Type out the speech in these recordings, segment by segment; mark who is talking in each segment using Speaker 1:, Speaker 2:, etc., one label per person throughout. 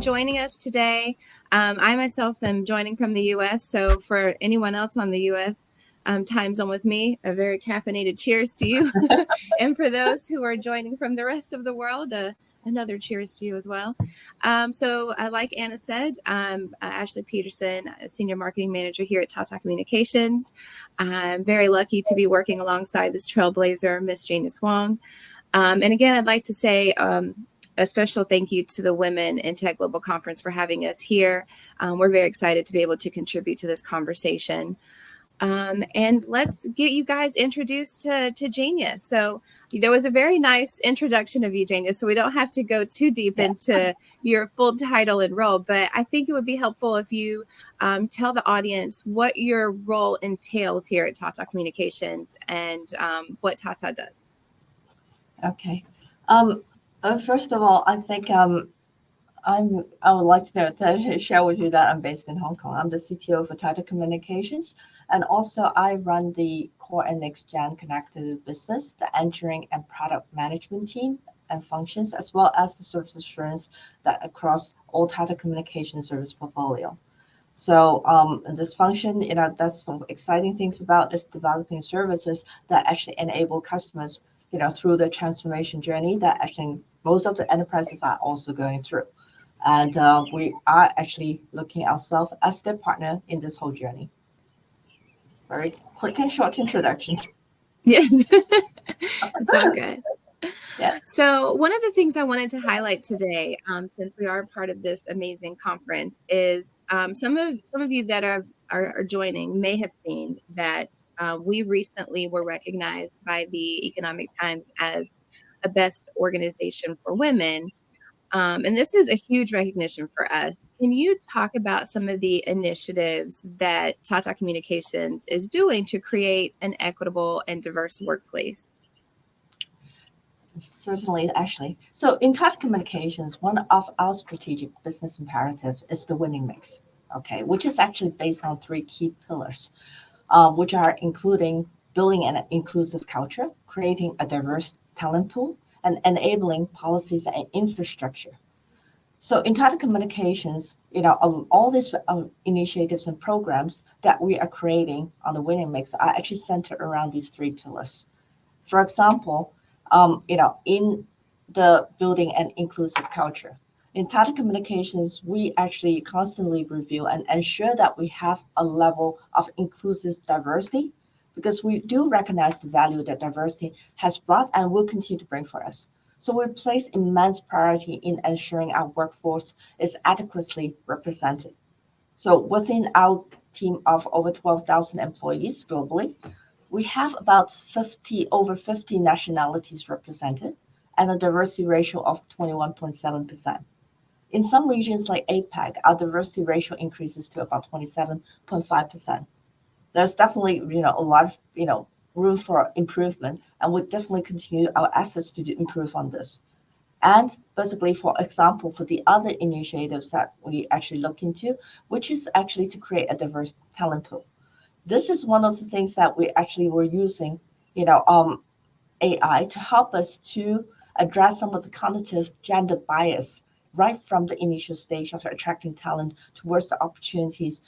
Speaker 1: joining us today. I myself am joining from the U.S., so for anyone else on the U.S. Time zone with me, a very caffeinated cheers to you. And for those who are joining from the rest of the world, another cheers to you as well. Like Anna said, I'm Ashley Peterson, a Senior Marketing Manager here at Tata Communications. I'm very lucky to be working alongside this trailblazer, Miss Janice Wong. And again, I'd like to say a special thank you to the Women in Tech Global Conference for having us here. We're very excited to be able to contribute to this conversation. And let's get you guys introduced to Janice. So there was a very nice introduction of you, Janice, so we don't have to go too deep into your full title and role, but I think it would be helpful if you tell the audience what your role entails here at Tata Communications and what Tata does.
Speaker 2: Okay. First of all, I think I would like to share with you that I'm based in Hong Kong. I'm the CTO for Tata Communications, and also I run the core and next gen connected business, the engineering and product management team and functions, as well as the service assurance that across all Tata Communications service portfolio. So in this function, that's some exciting things about is developing services that actually enable customers, through the transformation journey that actually most of the enterprises are also going through. And we are actually looking ourselves as their partner in this whole journey. Very quick and short introduction.
Speaker 1: Yes, it's all good. Yeah. So one of the things I wanted to highlight today, since we are part of this amazing conference, is some of you that are joining may have seen that we recently were recognized by the Economic Times as a best organization for women. And this is a huge recognition for us. Can you talk about some of the initiatives that Tata Communications is doing to create an equitable and diverse workplace?
Speaker 2: Certainly, Ashley. So in Tata Communications, one of our strategic business imperatives is the winning mix, okay, which is actually based on three key pillars, which are including building an inclusive culture, creating a diverse talent pool, and enabling policies and infrastructure. So in Tata Communications, all these initiatives and programs that we are creating on the winning mix are actually centered around these three pillars. For example, in the building an inclusive culture, in Tata Communications, we actually constantly review and ensure that we have a level of inclusive diversity because we do recognize the value that diversity has brought and will continue to bring for us. So we place immense priority in ensuring our workforce is adequately represented. So within our team of over 12,000 employees globally, we have about over 50 nationalities represented and a diversity ratio of 21.7%. In some regions like APAC, our diversity ratio increases to about 27.5%. There's definitely, a lot of, room for improvement, and we'll definitely continue our efforts to improve on this. And basically, for example, for the other initiatives that we actually look into, which is actually to create a diverse talent pool. This is one of the things that we actually were using, AI to help us to address some of the cognitive gender bias right from the initial stage of attracting talent towards the opportunities,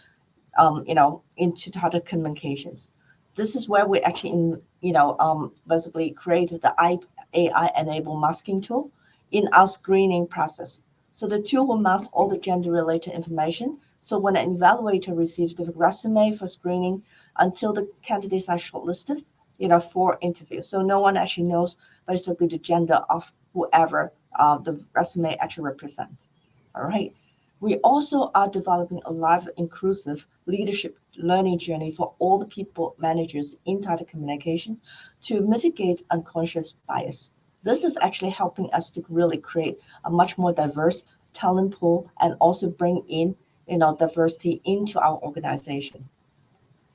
Speaker 2: into Tata Communications. This is where we actually, basically created the AI-enabled masking tool in our screening process. So the tool will mask all the gender-related information. So when an evaluator receives the resume for screening until the candidates are shortlisted, for interview. So no one actually knows basically the gender of whoever the resume actually represents. All right. We also are developing a lot of inclusive leadership learning journey for all the people managers in Tata Communication to mitigate unconscious bias. This is actually helping us to really create a much more diverse talent pool and also bring in, diversity into our organization.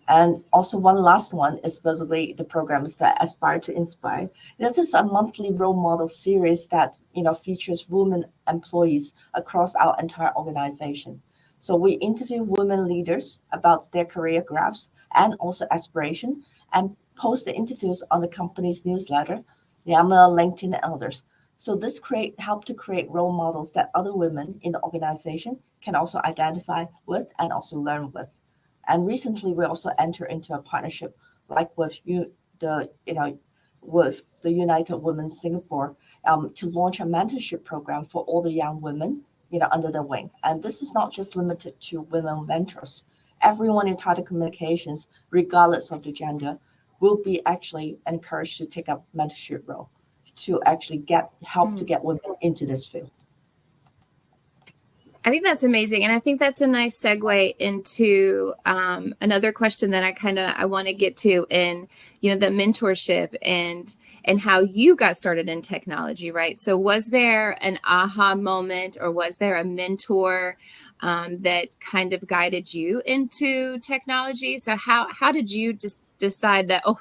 Speaker 2: And also one last one is basically the programs that aspire to inspire. This is a monthly role model series that features women employees across our entire organization. So we interview women leaders about their career graphs and also aspiration and post the interviews on the company's newsletter, Yammer, LinkedIn, and others. So this help to create role models that other women in the organization can also identify with and also learn with. And recently, we also enter into a partnership like with with the United Women Singapore to launch a mentorship program for all the young women under the wing. And this is not just limited to women mentors. Everyone in Tata Communications, regardless of the gender, will be actually encouraged to take up mentorship role to actually help to get women into this field.
Speaker 1: I think that's amazing. And I think that's a nice segue into another question that I want to get to in, the mentorship and how you got started in technology, right? So was there an aha moment, or was there a mentor that kind of guided you into technology? So how did you just decide that, oh,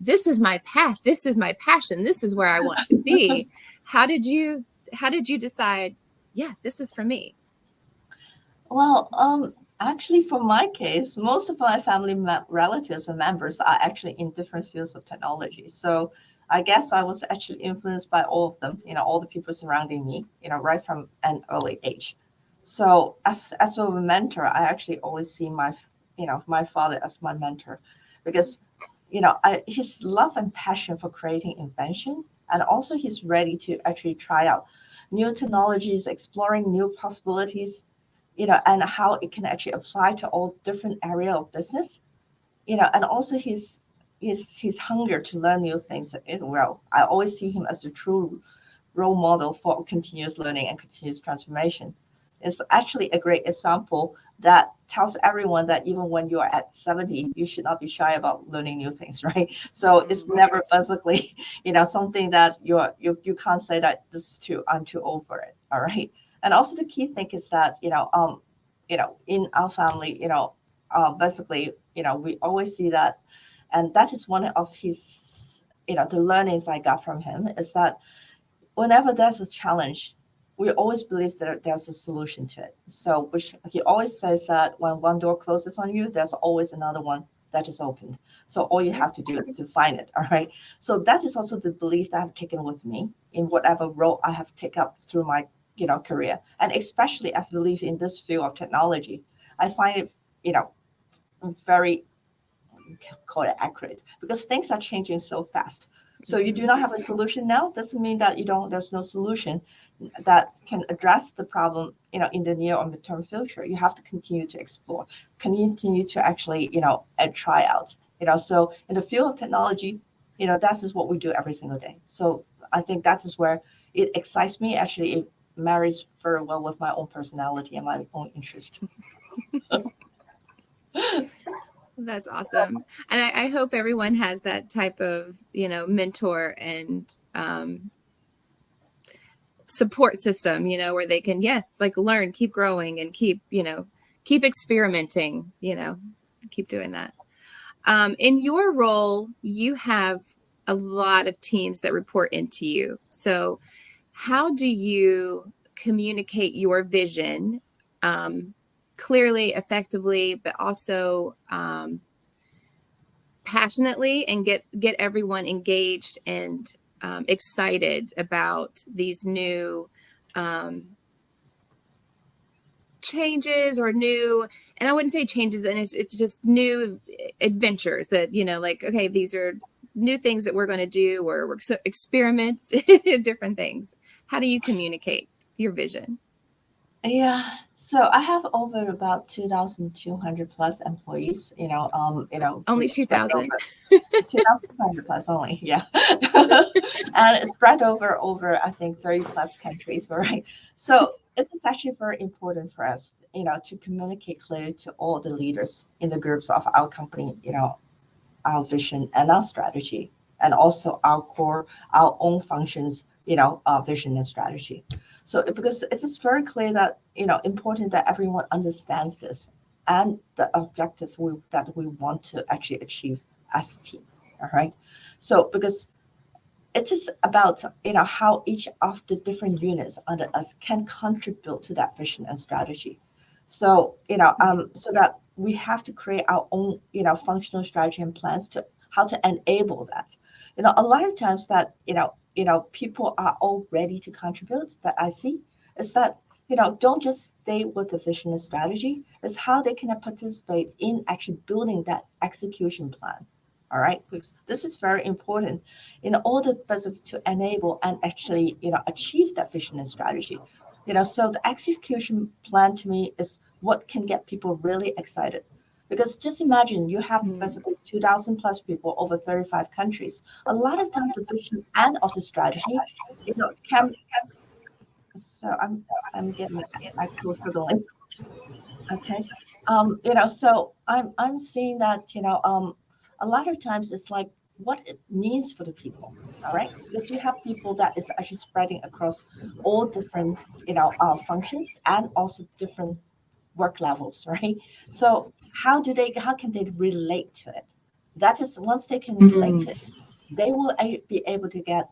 Speaker 1: this is my path, this is my passion, this is where I want to be? How did you decide, yeah, this is for me?
Speaker 2: Well, actually, for my case, most of my family relatives and members are actually in different fields of technology. So I guess I was actually influenced by all of them, all the people surrounding me, right from an early age. So as a mentor, I actually always see my father as my mentor, because, his love and passion for creating invention, and also he's ready to actually try out new technologies, exploring new possibilities, and how it can actually apply to all different area of business, and also his hunger to learn new things. Well, I always see him as a true role model for continuous learning and continuous transformation. It's actually a great example that tells everyone that even when you are at 70, you should not be shy about learning new things, right? So it's never basically, something that you can't say that I'm too old for it. All right. And also the key thing is that, in our family, basically, we always see that, and that is one of his, the learnings I got from him is that whenever there's a challenge, we always believe that there's a solution to it. So, which he always says that when one door closes on you, there's always another one that is opened. So all you have to do is to find it. All right. So that is also the belief that I've taken with me in whatever role I have taken up through my, career. And especially I believe in this field of technology, I find it, very, call it accurate, because things are changing so fast. So you do not have a solution now, doesn't mean that there's no solution that can address the problem, in the near or midterm future. You have to continue to explore, continue to actually, try out, so in the field of technology, that is what we do every single day. So I think that is where it excites me. Actually, it marries very well with my own personality and my own interest.
Speaker 1: That's awesome. And I hope everyone has that type of, mentor and support system, where they can, yes, like learn, keep growing, and keep experimenting, keep doing that. In your role, you have a lot of teams that report into you. So how do you communicate your vision clearly, effectively, but also passionately, and get everyone engaged and excited about these new changes, or new, and I wouldn't say changes, and it's just new adventures that, like, okay, these are new things that we're going to do, or we're experiments, different things. How do you communicate your vision?
Speaker 2: Yeah, so I have over about 2,200 plus employees.
Speaker 1: Only
Speaker 2: which spread
Speaker 1: 2,000.
Speaker 2: over 2,200 plus only. Yeah, and it's spread over I think 30 plus countries. All right, so it is actually very important for us, to communicate clearly to all the leaders in the groups of our company. Our vision and our strategy, and also our own functions, our vision and strategy. So because it is very clear that, important that everyone understands this and the objective that we want to actually achieve as a team. All right. So because it is about, how each of the different units under us can contribute to that vision and strategy. So, so that we have to create our own, functional strategy and plans to how to enable that. A lot of times that, people are all ready to contribute that I see is that, don't just stay with the vision and strategy, is how they can participate in actually building that execution plan. All right, because this is very important in order basically to enable and actually, achieve that vision and strategy. So the execution plan to me is what can get people really excited. Because just imagine you have basically 2,000 plus people over 35 countries. A lot of times the vision and also strategy, can. So I'm getting echo struggling. Okay. So I'm seeing that, a lot of times it's like what it means for the people. All right. Because you have people that is actually spreading across all different, functions and also different work levels, right? So how can they relate to it? That is once they can relate to it, they will be able to get,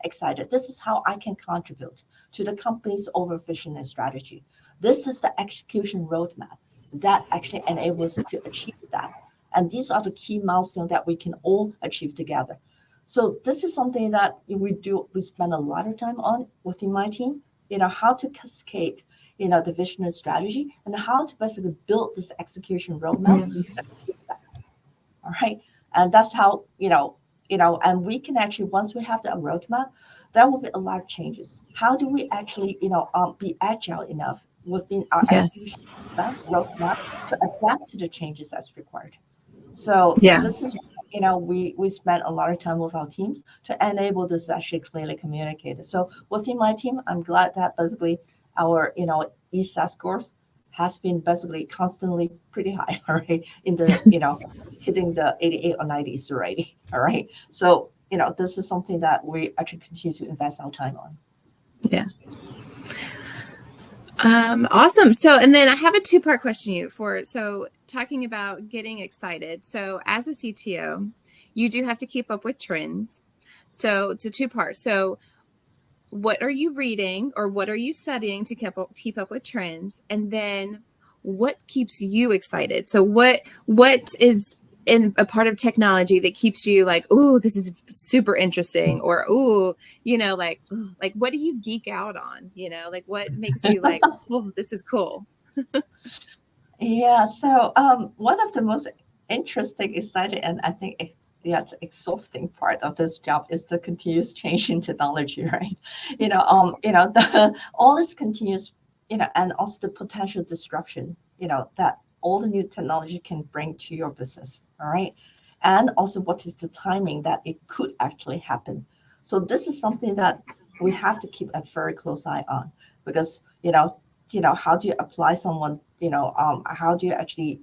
Speaker 2: excited. This is how I can contribute to the company's over vision and strategy. This is the execution roadmap that actually enables us to achieve that. And these are the key milestones that we can all achieve together. So this is something that we spend a lot of time on within my team, how to cascade, the vision and strategy and how to basically build this execution roadmap. All right. And that's how, and we can actually, once we have the roadmap, there will be a lot of changes. How do we actually, be agile enough within our execution roadmap to adapt to the changes as required? So this is, we spend a lot of time with our teams to enable this actually clearly communicated. So within my team, I'm glad that basically our, ESAT scores has been basically constantly pretty high, all right, in the, hitting the 88 or 90s already, all right? So, this is something that we actually continue to invest our time on.
Speaker 1: Yeah. Awesome. So, and then I have a two-part question so talking about getting excited. So as a CTO, you do have to keep up with trends. So it's a two-part. So what are you reading or what are you studying to keep up with trends? And then what keeps you excited? So what is in a part of technology that keeps you like, oh, this is super interesting, or oh, like what do you geek out on? Like what makes you like, oh, this is cool.
Speaker 2: Yeah. So one of the most interesting, exciting, and I think it's exhausting part of this job is the continuous change in technology, right? All this continuous, and also the potential disruption, that all the new technology can bring to your business. All right. And also what is the timing that it could actually happen. So this is something that we have to keep a very close eye on because, how do you apply someone, how do you actually,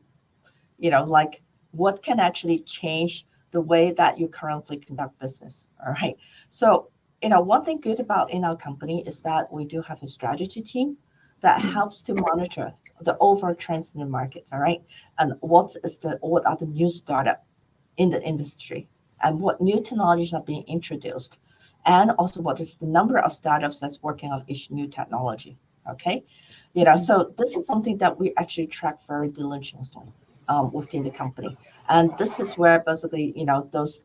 Speaker 2: like what can actually change the way that you currently conduct business. All right. So, one thing good about in our company is that we do have a strategy team that helps to monitor the overall trends in the market. All right. And what are the new startup in the industry and what new technologies are being introduced and also what is the number of startups that's working on each new technology. Okay. So this is something that we actually track very diligently within the company. And this is where basically, those,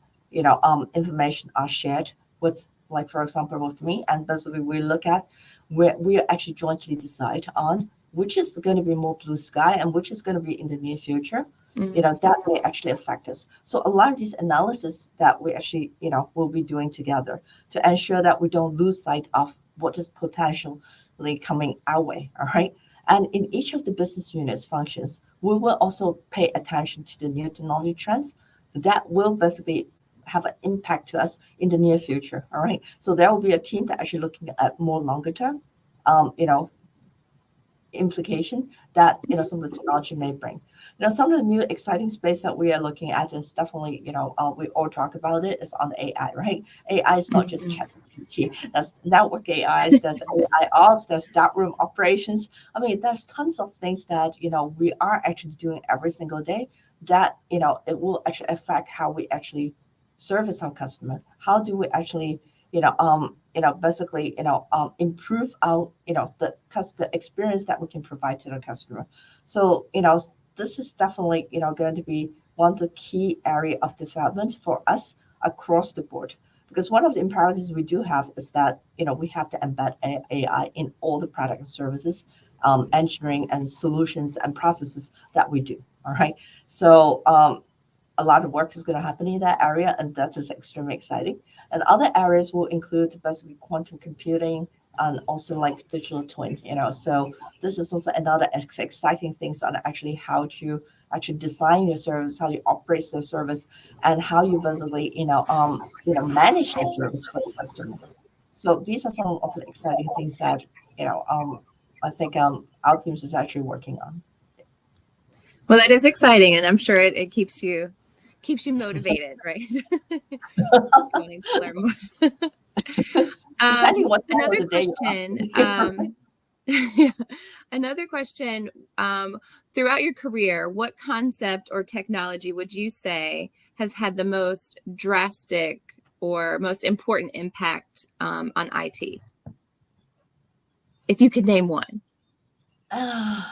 Speaker 2: information are shared with, like, for example, with me. And basically we look at where we actually jointly decide on which is going to be more blue sky and which is going to be in the near future. That may actually affect us. So a lot of these analysis that we actually, will be doing together to ensure that we don't lose sight of what is potentially coming our way. All right. And in each of the business units functions, we will also pay attention to the new technology trends that will basically have an impact to us in the near future. All right. So there will be a team that actually looking at more longer term, implication that some of the technology may bring. Some of the new exciting space that we are looking at is definitely we all talk about it is on AI, right? AI is not just ChatGPT. There's network AIs, there's AI ops, there's dark room operations. I mean, there's tons of things that we are actually doing every single day that it will actually affect how we actually service our customer. How do we actually basically, improve our, the experience that we can provide to the customer. So, this is definitely, going to be one of the key area of development for us across the board. Because one of the imperatives we do have is that, we have to embed AI in all the product and services, engineering and solutions and processes that we do. All right. So a lot of work is going to happen in that area, and that is extremely exciting. And other areas will include basically quantum computing and also like digital twin. So this is also another exciting things on actually how to actually design your service, how you operate your service, and how you basically manage the service for the customer. So these are some of the exciting things that I think our teams is actually working on.
Speaker 1: Well, that is exciting, and I'm sure it keeps you motivated, right? Wanting to learn more. Another question. Another question. Throughout your career, what concept or technology would you say has had the most drastic or most important impact on IT? If you could name one.
Speaker 2: I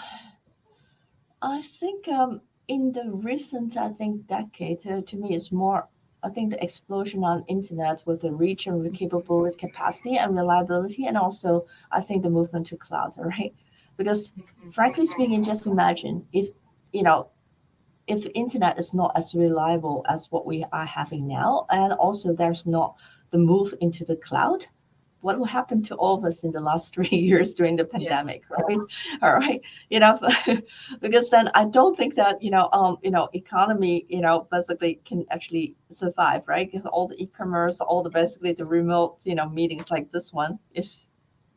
Speaker 2: think in the recent, decade, to me, it's more, I think the explosion on internet with the reach and the capability, capacity and reliability, and also I think the movement to cloud, right? Because frankly speaking, just imagine if the internet is not as reliable as what we are having now, and also there's not the move into the cloud, what will happen to all of us in the last 3 years during the pandemic, right? All right, because then I don't think that economy basically can actually survive, right? All the e-commerce, all the basically the remote meetings like this one, if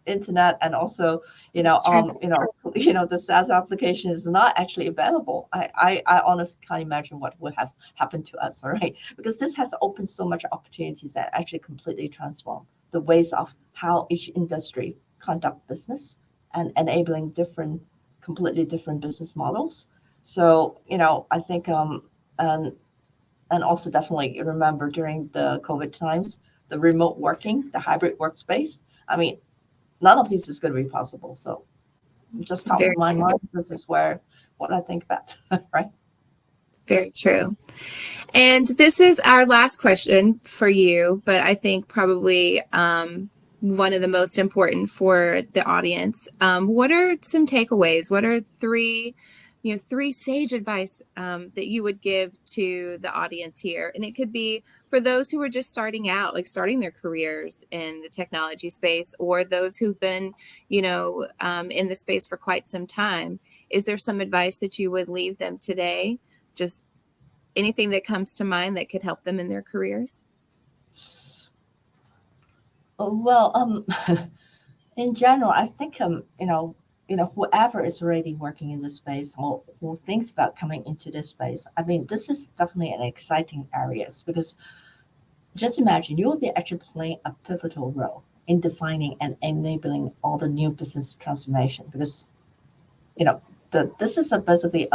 Speaker 2: internet and also the SaaS application is not actually available, I honestly can't imagine what would have happened to us, all right? Because this has opened so much opportunities that actually completely transform the ways of how each industry conduct business and enabling completely different business models. So I think and also definitely remember during the COVID times, the remote working, the hybrid workspace. I mean, none of these is going to be possible. So just top of my mind, this is what I think about, right?
Speaker 1: Very true. And this is our last question for you, but I think probably one of the most important for the audience. What are some takeaways? What are three sage advice that you would give to the audience here? And it could be for those who are just starting out, like starting their careers in the technology space, or those who've been, in the space for quite some time. Is there some advice that you would leave them today? Just anything that comes to mind that could help them in their careers?
Speaker 2: Well, in general, I think whoever is already working in this space or who thinks about coming into this space, I mean, this is definitely an exciting area because just imagine you will be actually playing a pivotal role in defining and enabling all the new business transformation because this is basically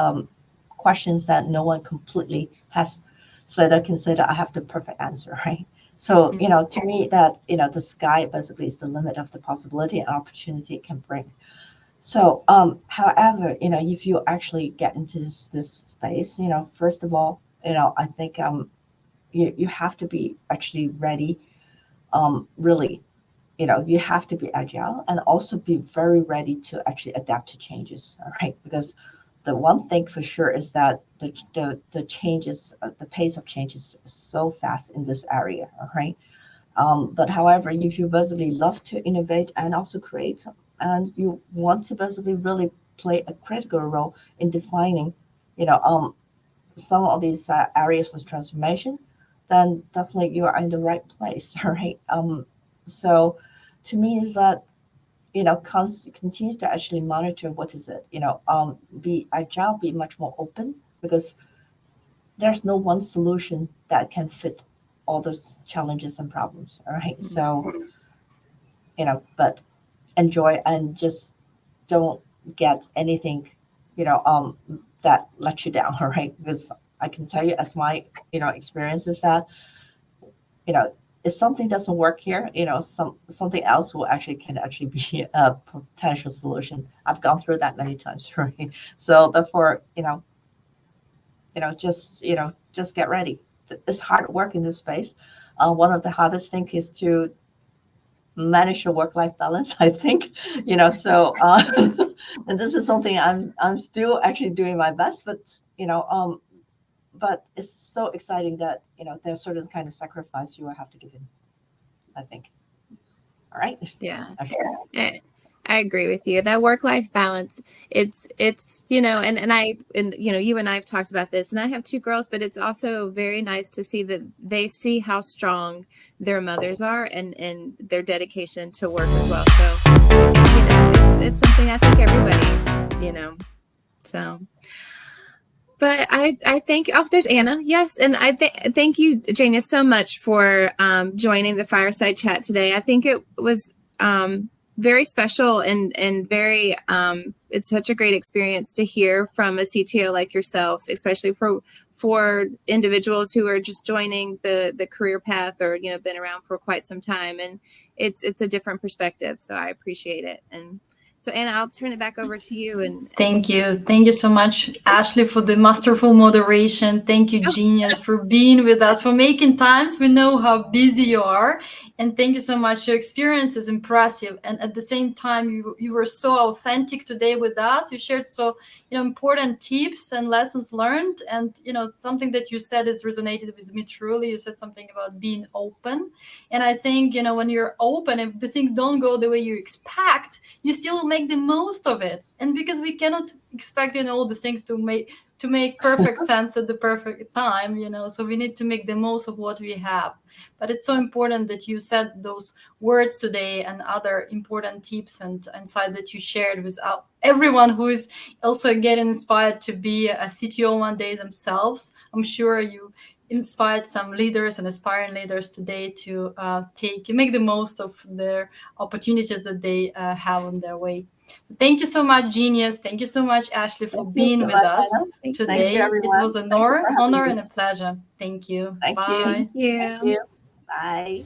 Speaker 2: questions that no one completely has said or consider I have the perfect answer, right? So, to me that, the sky basically is the limit of the possibility and opportunity it can bring. So, however, if you actually get into this space, first of all, I think you have to be actually ready, really, you have to be agile and also be very ready to actually adapt to changes, all right? Because the one thing for sure is that the changes, the pace of change is so fast in this area, all right? But however, if you basically love to innovate and also create, and you want to basically really play a critical role in defining, some of these areas of transformation, then definitely you are in the right place, all right? So to me is that continues to actually monitor what is it, be agile, be much more open because there's no one solution that can fit all those challenges and problems, all right? So but enjoy and just don't get anything that lets you down, all right? Because I can tell you as my experience is that if something doesn't work here, something else can actually be a potential solution. I've gone through that many times, right? So therefore, just get ready it's hard work in this space. One of the hardest things is to manage your work-life balance, I think. So and this is something I'm still actually doing my best, but it's so exciting that there's certain kind of sacrifice you will have to give in, I think. All right.
Speaker 1: Yeah.
Speaker 2: Okay.
Speaker 1: I agree with you. That work-life balance, it's and you and I have talked about this, and I have 2 girls, but it's also very nice to see that they see how strong their mothers are and their dedication to work as well. So, it's something I think everybody, so. But I thank, there's Anna. Yes. And I thank you, Jania, so much for joining the Fireside Chat today. I think it was very special and very, it's such a great experience to hear from a CTO like yourself, especially for individuals who are just joining the career path or, been around for quite some time. And it's a different perspective. So I appreciate it. And so, Anna, I'll turn it back over to you. And
Speaker 3: thank you so much, Ashley, for the masterful moderation. Thank you, Genius, for being with us, for making times. We know how busy you are, and thank you so much. Your experience is impressive, and at the same time, you were so authentic today with us. You shared so important tips and lessons learned, and something that you said has resonated with me truly. You said something about being open, and I think when you're open, if the things don't go the way you expect, you still make the most of it. And because we cannot expect all the things to make perfect sense at the perfect time, so we need to make the most of what we have. But it's so important that you said those words today and other important tips and insight that you shared with everyone who is also getting inspired to be a CTO one day themselves. I'm sure you inspired some leaders and aspiring leaders today to make the most of their opportunities that they have on their way. So thank you so much, Genius. Thank you so much, Ashley, for being with us today. It was an honor and a pleasure. Thank you.
Speaker 2: Thank
Speaker 3: Bye.
Speaker 2: you. Bye.